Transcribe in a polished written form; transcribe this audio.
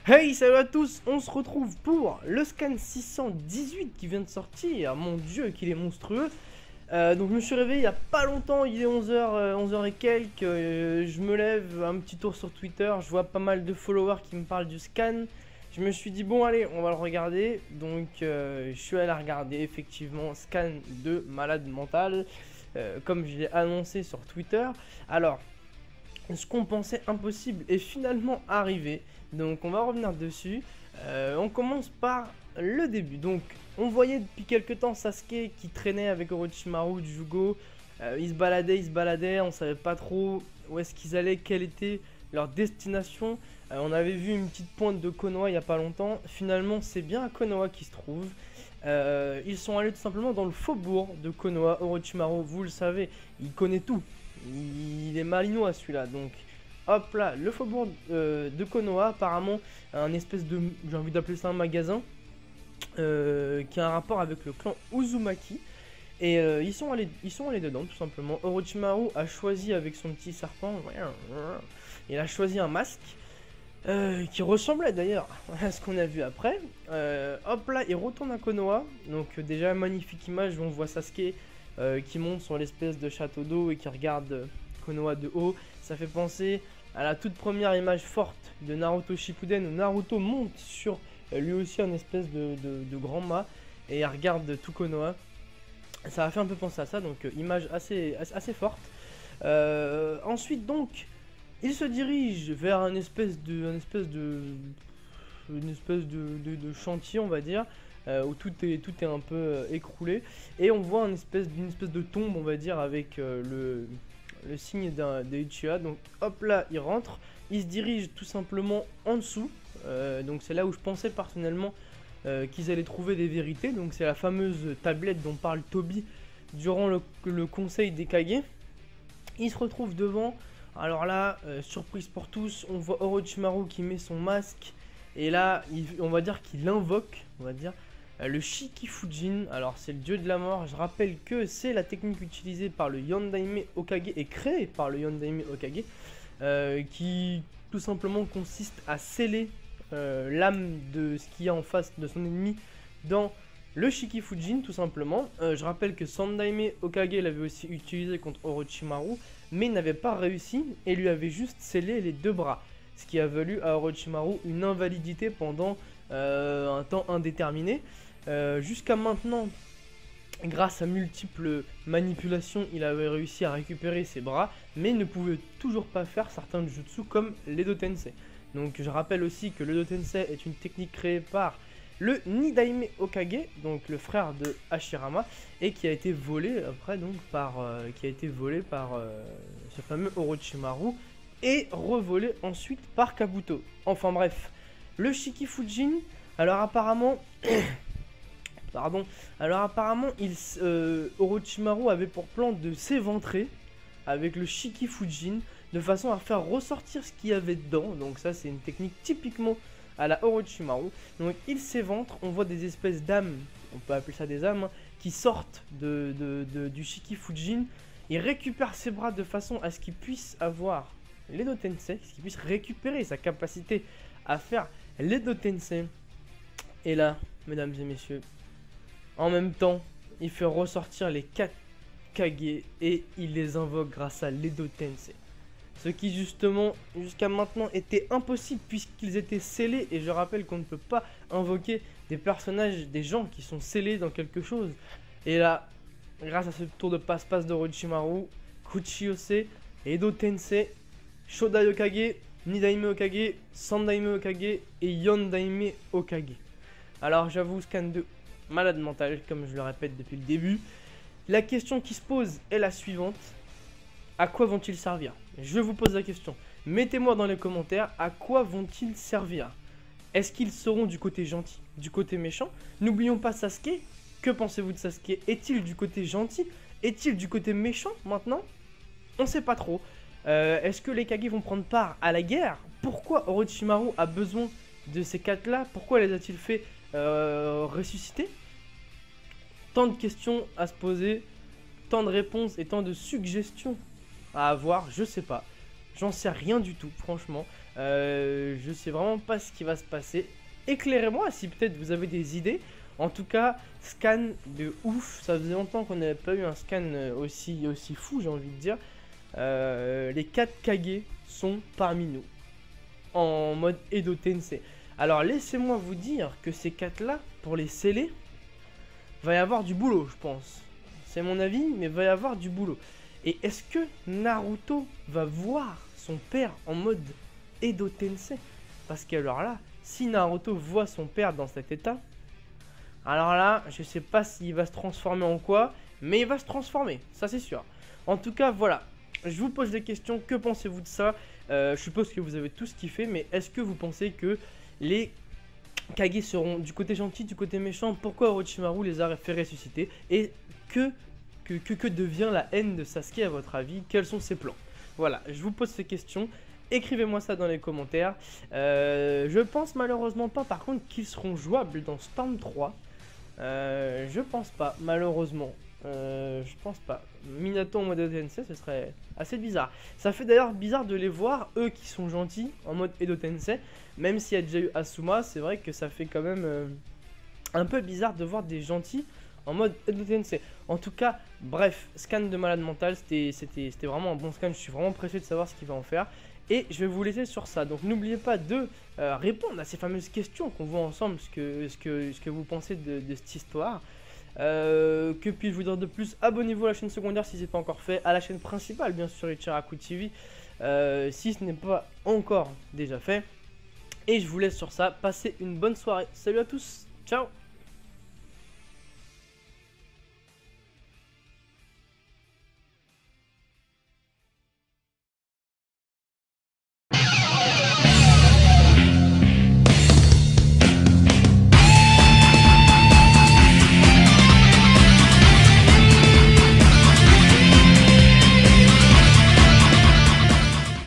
Hey, salut à tous, on se retrouve pour le scan 618 qui vient de sortir. Mon dieu, qu'il est monstrueux. Donc je me suis réveillé il y a pas longtemps, il est 11h, 11h et quelques. Je me lève, un petit tour sur Twitter, je vois pas mal de followers qui me parlent du scan. Je me suis dit bon allez, on va le regarder. Donc je suis allé regarder effectivement scan de malade mental, comme je l'ai annoncé sur Twitter. Alors, ce qu'on pensait impossible est finalement arrivé. Donc on va revenir dessus. On commence par le début. Donc on voyait depuis quelques temps Sasuke qui traînait avec Orochimaru, Jugo. Ils se baladaient, on savait pas trop où est-ce qu'ils allaient, quelle était leur destination. On avait vu une petite pointe de Konoha il y a pas longtemps. Finalement c'est bien à Konoha qui se trouve. Ils sont allés tout simplement dans le faubourg de Konoha. Orochimaru, vous le savez, il connaît tout. Il est malinois celui-là, donc hop là, le faubourg de Konoha, apparemment un espèce de, j'ai envie d'appeler ça un magasin, qui a un rapport avec le clan Uzumaki. Et ils sont allés dedans tout simplement. Orochimaru a choisi avec son petit serpent, il a choisi un masque, qui ressemblait d'ailleurs à ce qu'on a vu après. Hop là, il retourne à Konoha, donc déjà magnifique image où on voit Sasuke qui monte sur l'espèce de château d'eau et qui regarde Konoha de haut. Ça fait penser à la toute première image forte de Naruto Shippuden où Naruto monte sur lui aussi un espèce de grand mât et il regarde tout Konoha. Ça a fait un peu penser à ça, donc image assez forte. Ensuite donc, il se dirige vers une espèce de chantier, on va dire, où tout est un peu écroulé, et on voit une espèce de tombe, on va dire, avec le signe de Uchiha. Donc hop là, il rentre, il se dirige tout simplement en dessous. Donc c'est là où je pensais personnellement qu'ils allaient trouver des vérités. Donc c'est la fameuse tablette dont parle Toby durant le conseil des Kage. Il se retrouve devant. Alors là, surprise pour tous, on voit Orochimaru qui met son masque. Et là, on va dire qu'il invoque, on va dire, le Shikifujin. Alors c'est le dieu de la mort. Je rappelle que c'est la technique utilisée par le Yondaime Hokage et créée par le Yondaime Hokage, qui tout simplement consiste à sceller l'âme de ce qu'il y a en face de son ennemi dans le Shikifujin, tout simplement. Je rappelle que Sandaime Hokage l'avait aussi utilisé contre Orochimaru, mais n'avait pas réussi et lui avait juste scellé les deux bras. Ce qui a valu à Orochimaru une invalidité pendant un temps indéterminé. Jusqu'à maintenant, grâce à multiples manipulations, il avait réussi à récupérer ses bras, mais ne pouvait toujours pas faire certains jutsu comme l'Edo Tensei. Donc je rappelle aussi que l'Edo Tensei est une technique créée par le Nidaime Hokage, donc le frère de Hashirama, et qui a été volé après donc par ce fameux Orochimaru et revolé ensuite par Kabuto. Enfin bref, le Shikifujin, alors apparemment Orochimaru avait pour plan de s'éventrer avec le Shikifujin de façon à faire ressortir ce qu'il y avait dedans. Donc ça c'est une technique typiquement à la Orochimaru. Donc il s'éventre, on voit des espèces d'âmes, on peut appeler ça des âmes, qui sortent du Shikifujin. Il récupère ses bras de façon à ce qu'il puisse avoir l'Edo Tensei, ce qu'il puisse récupérer sa capacité à faire l'Edo Tensei. Et là, mesdames et messieurs, en même temps, il fait ressortir les 4 Kage et il les invoque grâce à l'Edo Tensei. Ce qui justement, jusqu'à maintenant, était impossible puisqu'ils étaient scellés. Et je rappelle qu'on ne peut pas invoquer des personnages, des gens qui sont scellés dans quelque chose. Et là, grâce à ce tour de passe-passe d'Orochimaru, Kuchiyose, Edo Tensei, Shodai Hokage, Nidaime Hokage, Sandaime Hokage et Yondaime Hokage. Alors j'avoue, scan de malade mental, comme je le répète depuis le début. La question qui se pose est la suivante. À quoi vont-ils servir? Je vous pose la question. Mettez-moi dans les commentaires, à quoi vont-ils servir? Est-ce qu'ils seront du côté gentil, du côté méchant? N'oublions pas Sasuke. Que pensez-vous de Sasuke? Est-il du côté gentil? Est-il du côté méchant maintenant? On sait pas trop. Est-ce que les Kage vont prendre part à la guerre? Pourquoi Orochimaru a besoin de ces 4-là? Pourquoi les a-t-il fait ressusciter? Tant de questions à se poser, tant de réponses et tant de suggestions à avoir, je sais pas. J'en sais rien du tout, franchement. Je sais vraiment pas ce qui va se passer. Éclairez-moi si peut-être vous avez des idées. En tout cas, scan de ouf. Ça faisait longtemps qu'on n'avait pas eu un scan aussi fou, j'ai envie de dire. Les 4 Kage sont parmi nous en mode Edo Tensei. Alors laissez-moi vous dire que ces 4 là, pour les sceller, va y avoir du boulot, je pense. C'est mon avis, mais va y avoir du boulot. Et est-ce que Naruto va voir son père en mode Edo Tensei? Parce que alors là, si Naruto voit son père dans cet état, alors là, je sais pas s'il va se transformer en quoi, mais il va se transformer, ça c'est sûr. En tout cas, voilà. Je vous pose des questions, que pensez-vous de ça? Je suppose que vous avez tous kiffé, mais est-ce que vous pensez que les Kage seront du côté gentil, du côté méchant? Pourquoi Orochimaru les a fait ressusciter? Et que devient la haine de Sasuke à votre avis? Quels sont ses plans? Voilà, je vous pose ces questions. Écrivez-moi ça dans les commentaires. Je pense malheureusement pas par contre qu'ils seront jouables dans Storm 3. Je pense pas, malheureusement. Je pense pas. Minato en mode Edo Tensei, ce serait assez bizarre. Ça fait d'ailleurs bizarre de les voir, eux qui sont gentils, en mode Edo Tensei. Même s'il y a déjà eu Asuma, c'est vrai que ça fait quand même un peu bizarre de voir des gentils en mode Edo Tensei. En tout cas, bref, scan de malade mental, c'était vraiment un bon scan. Je suis vraiment pressé de savoir ce qu'il va en faire. Et je vais vous laisser sur ça. Donc n'oubliez pas de répondre à ces fameuses questions qu'on voit ensemble, ce que vous pensez de cette histoire. Que puis-je vous dire de plus? Abonnez-vous à la chaîne secondaire si ce n'est pas encore fait, à la chaîne principale bien sûr, Ichiraku TV, si ce n'est pas encore déjà fait. Et je vous laisse sur ça, passez une bonne soirée. Salut à tous, ciao.